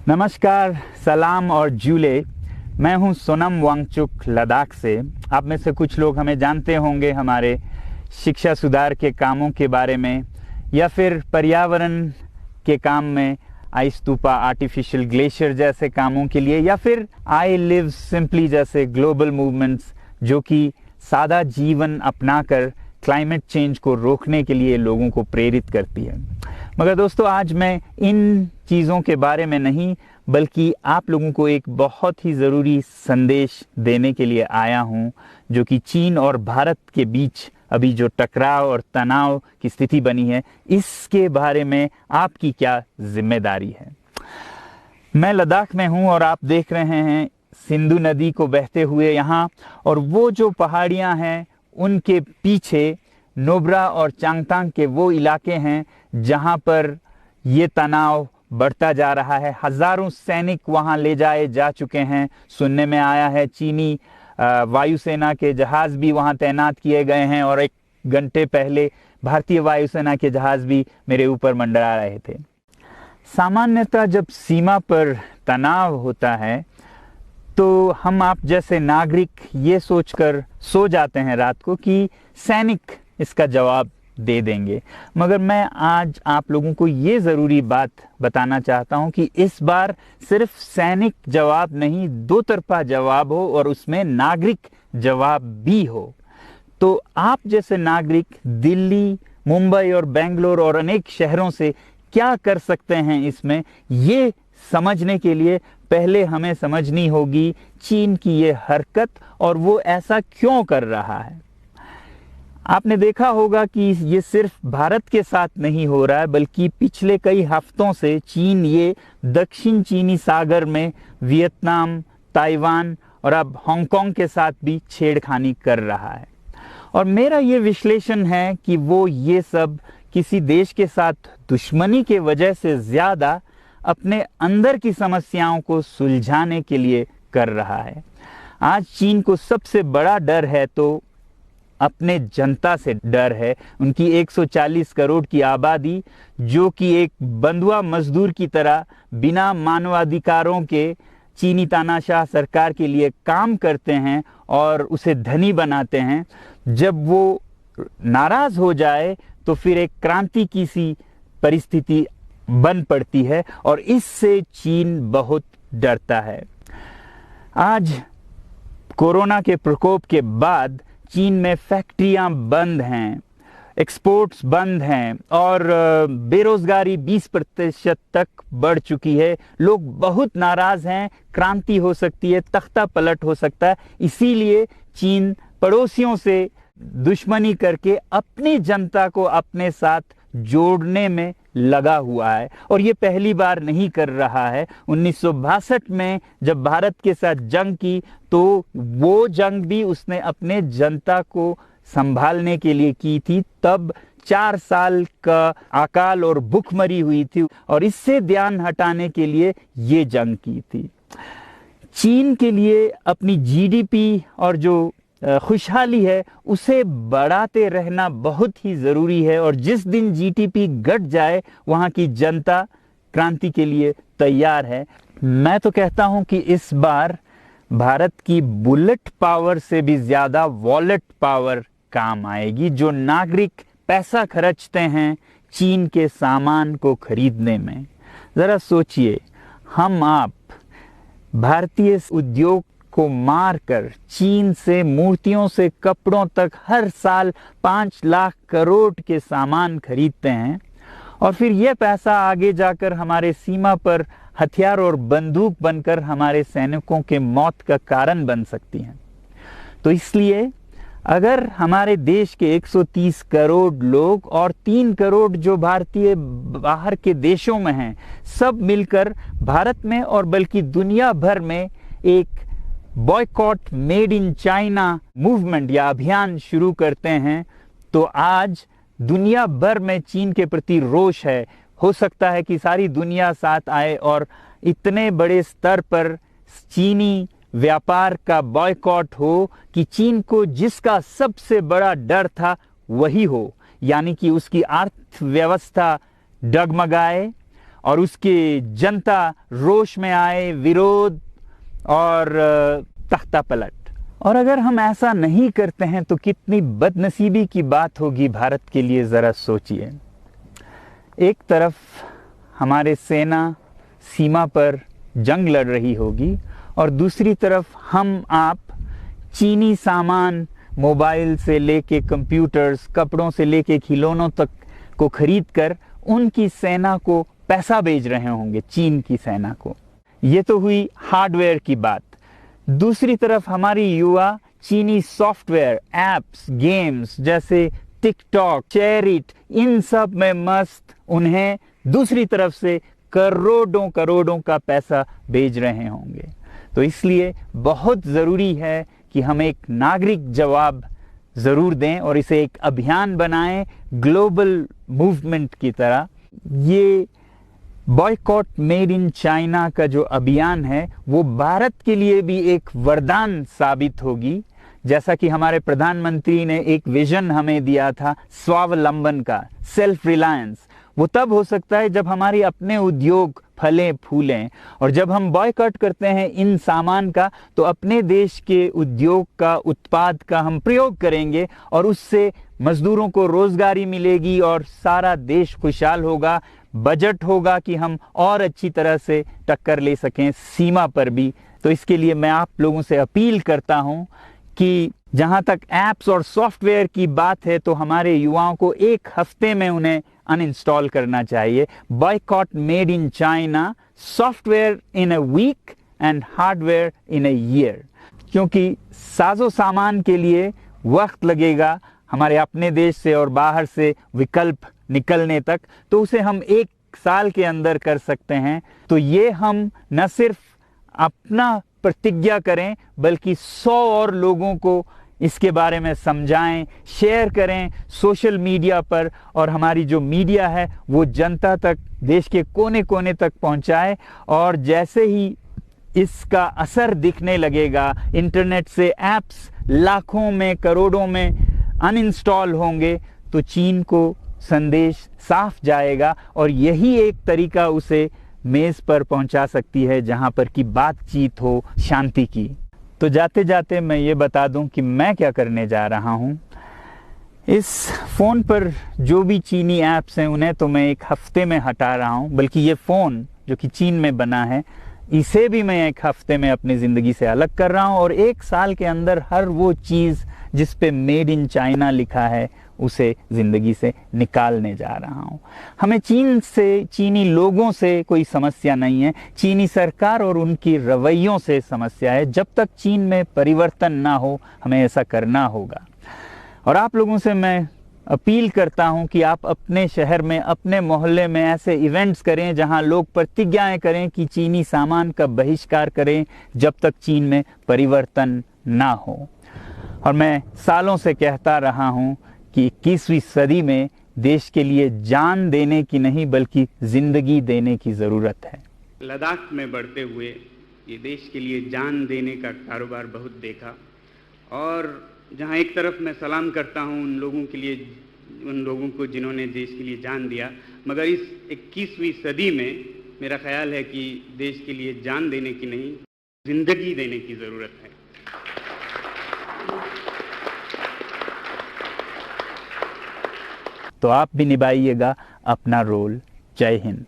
नमस्कार, सलाम और जूले। मैं हूं सोनम वांगचुक, लद्दाख से। आप में से कुछ लोग हमें जानते होंगे हमारे शिक्षा सुधार के कामों के बारे में, या फिर पर्यावरण के काम में, आइस स्तूपा, आर्टिफिशियल ग्लेशियर जैसे कामों के लिए, या फिर आई लिव सिंपली जैसे ग्लोबल मूवमेंट्स जो कि सादा जीवन अपनाकर क्लाइमेट चेंज को रोकने के लिए लोगों को प्रेरित करती है। मगर दोस्तों, आज मैं इन चीज़ों के बारे में नहीं, बल्कि आप लोगों को एक बहुत ही ज़रूरी संदेश देने के लिए आया हूं, जो कि चीन और भारत के बीच अभी जो टकराव और तनाव की स्थिति बनी है, इसके बारे में आपकी क्या जिम्मेदारी है। मैं लद्दाख में हूं और आप देख रहे हैं सिंधु नदी को बहते हुए यहाँ, और वो जो पहाड़ियाँ हैं उनके पीछे नुब्रा और चांगथांग के वो इलाके हैं जहाँ पर ये तनाव बढ़ता जा रहा है। हजारों सैनिक वहाँ ले जाए जा चुके हैं। सुनने में आया है चीनी वायुसेना के जहाज भी वहाँ तैनात किए गए हैं, और एक घंटे पहले भारतीय वायुसेना के जहाज भी मेरे ऊपर मंडरा रहे थे। सामान्यतः जब सीमा पर तनाव होता है तो हम आप जैसे नागरिक ये सोचकर सो जाते हैं रात को कि सैनिक इसका जवाब दे देंगे। मगर मैं आज आप लोगों को ये ज़रूरी बात बताना चाहता हूं कि इस बार सिर्फ सैनिक जवाब नहीं, दो तरफा जवाब हो और उसमें नागरिक जवाब भी हो। तो आप जैसे नागरिक दिल्ली, मुंबई और बेंगलोर और अनेक शहरों से क्या कर सकते हैं इसमें, ये समझने के लिए पहले हमें समझनी होगी चीन की ये हरकत और वो ऐसा क्यों कर रहा है। आपने देखा होगा कि ये सिर्फ भारत के साथ नहीं हो रहा है, बल्कि पिछले कई हफ्तों से चीन ये दक्षिण चीनी सागर में वियतनाम, ताइवान और अब हांगकांग के साथ भी छेड़खानी कर रहा है। और मेरा ये विश्लेषण है कि वो ये सब किसी देश के साथ दुश्मनी के वजह से ज़्यादा अपने अंदर की समस्याओं को सुलझाने के लिए कर रहा है। आज चीन को सबसे बड़ा डर है तो अपने जनता से डर है। उनकी 140 करोड़ की आबादी, जो कि एक बंधुआ मजदूर की तरह बिना मानवाधिकारों के चीनी तानाशाह सरकार के लिए काम करते हैं और उसे धनी बनाते हैं, जब वो नाराज हो जाए तो फिर एक क्रांति की सी परिस्थिति बन पड़ती है, और इससे चीन बहुत डरता है। आज कोरोना के प्रकोप के बाद चीन में फैक्ट्रियां बंद हैं, एक्सपोर्ट्स बंद हैं और बेरोजगारी 20% तक बढ़ चुकी है। लोग बहुत नाराज हैं, क्रांति हो सकती है, तख्ता पलट हो सकता है। इसीलिए चीन पड़ोसियों से दुश्मनी करके अपनी जनता को अपने साथ जोड़ने में लगा हुआ है, और ये पहली बार नहीं कर रहा है। 1962 में जब भारत के साथ जंग की तो वो जंग भी उसने अपने जनता को संभालने के लिए की थी। तब 4 साल का अकाल और भूखमरी हुई थी, और इससे ध्यान हटाने के लिए ये जंग की थी। चीन के लिए अपनी जीडीपी और जो खुशहाली है उसे बढ़ाते रहना बहुत ही ज़रूरी है, और जिस दिन जीडीपी घट जाए वहाँ की जनता क्रांति के लिए तैयार है। मैं तो कहता हूँ कि इस बार भारत की बुलेट पावर से भी ज़्यादा वॉलेट पावर काम आएगी। जो नागरिक पैसा खर्चते हैं चीन के सामान को खरीदने में, ज़रा सोचिए, हम आप भारतीय उद्योग को मारकर चीन से मूर्तियों से कपड़ों तक हर साल 5 लाख करोड़ के सामान खरीदते हैं, और फिर यह पैसा आगे जाकर हमारे सीमा पर हथियार और बंदूक बनकर हमारे सैनिकों के मौत का कारण बन सकती हैं। तो इसलिए अगर हमारे देश के 130 करोड़ लोग और 3 करोड़ जो भारतीय बाहर के देशों में हैं, सब मिलकर भारत में और बल्कि दुनिया भर में एक boycott made in China movement या अभियान शुरू करते हैं, तो आज दुनिया भर में चीन के प्रति रोष है। हो सकता है कि सारी दुनिया साथ आए और इतने बड़े स्तर पर चीनी व्यापार का बॉयकॉट हो कि चीन को जिसका सबसे बड़ा डर था वही हो, यानी कि उसकी अर्थव्यवस्था डगमगाए, और उसकी जनता रोष में आए, विरोध और तख्ता पलट। और अगर हम ऐसा नहीं करते हैं तो कितनी बदनसीबी की बात होगी भारत के लिए, ज़रा सोचिए। एक तरफ हमारे सेना सीमा पर जंग लड़ रही होगी और दूसरी तरफ हम आप चीनी सामान, मोबाइल से लेके कंप्यूटर्स, कपड़ों से लेके खिलौनों तक को खरीद कर उनकी सेना को पैसा भेज रहे होंगे, चीन की सेना को। ये तो हुई हार्डवेयर की बात। दूसरी तरफ हमारी युवा चीनी सॉफ्टवेयर, एप्स, गेम्स जैसे टिकटॉक, शेयरिट, इन सब में मस्त, उन्हें दूसरी तरफ से करोड़ों करोड़ों का पैसा भेज रहे होंगे। तो इसलिए बहुत ज़रूरी है कि हम एक नागरिक जवाब ज़रूर दें और इसे एक अभियान बनाएं, ग्लोबल मूवमेंट की तरह। ये बॉयकॉट मेड इन चाइना का जो अभियान है वो भारत के लिए भी एक वरदान साबित होगी। जैसा कि हमारे प्रधानमंत्री ने एक विजन हमें दिया था स्वावलंबन का, सेल्फ रिलायंस, वो तब हो सकता है जब हमारे अपने उद्योग फलें फूलें। और जब हम बॉयकॉट करते हैं इन सामान का तो अपने देश के उद्योग का, उत्पाद का हम प्रयोग करेंगे और उससे मजदूरों को रोजगारी मिलेगी और सारा देश खुशहाल होगा। बजट होगा कि हम और अच्छी तरह से टक्कर ले सकें सीमा पर भी। तो इसके लिए मैं आप लोगों से अपील करता हूं कि जहां तक ऐप्स और सॉफ्टवेयर की बात है तो हमारे युवाओं को एक हफ्ते में उन्हें अनइंस्टॉल करना चाहिए। Boycott made in China, software in a week and hardware in a year. क्योंकि साजो सामान के लिए वक्त लगेगा हमारे अपने देश से और बाहर से विकल्प निकलने तक, तो उसे हम एक साल के अंदर कर सकते हैं। तो ये हम न सिर्फ अपना प्रतिज्ञा करें बल्कि 100 और लोगों को इसके बारे में समझाएं, शेयर करें सोशल मीडिया पर, और हमारी जो मीडिया है वो जनता तक, देश के कोने कोने तक पहुंचाए। और जैसे ही इसका असर दिखने लगेगा, इंटरनेट से ऐप्स लाखों में, करोड़ों में अनइंस्टॉल होंगे, तो चीन को संदेश साफ जाएगा और यही एक तरीका उसे मेज पर पहुंचा सकती है जहां पर की बातचीत हो शांति की। तो जाते जाते मैं ये बता दूं कि मैं क्या करने जा रहा हूं। इस फ़ोन पर जो भी चीनी ऐप्स हैं उन्हें तो मैं एक हफ्ते में हटा रहा हूं, बल्कि ये फ़ोन जो कि चीन में बना है इसे भी मैं एक हफ्ते में अपनी ज़िंदगी से अलग कर रहा हूं। और एक साल के अंदर हर वो चीज़ जिस पे मेड इन चाइना लिखा है उसे ज़िंदगी से निकालने जा रहा हूं। हमें चीन से, चीनी लोगों से कोई समस्या नहीं है, चीनी सरकार और उनकी रवैयों से समस्या है। जब तक चीन में परिवर्तन ना हो हमें ऐसा करना होगा। और आप लोगों से मैं अपील करता हूं कि आप अपने शहर में, अपने मोहल्ले में ऐसे इवेंट्स करें जहां लोग प्रतिज्ञाएं करें कि चीनी सामान का बहिष्कार करें जब तक चीन में परिवर्तन ना हो। और मैं सालों से कहता रहा हूं कि 21वीं सदी में देश के लिए जान देने की नहीं बल्कि जिंदगी देने की ज़रूरत है। लद्दाख में बढ़ते हुए ये देश के लिए जान देने का कारोबार बहुत देखा, और जहां एक तरफ मैं सलाम करता हूं उन लोगों के लिए, उन लोगों को जिन्होंने देश के लिए जान दिया, मगर इस 21वीं सदी में मेरा ख्याल है कि देश के लिए जान देने की नहीं, जिंदगी देने की ज़रूरत है। तो आप भी निभाइएगा अपना रोल। जय हिंद।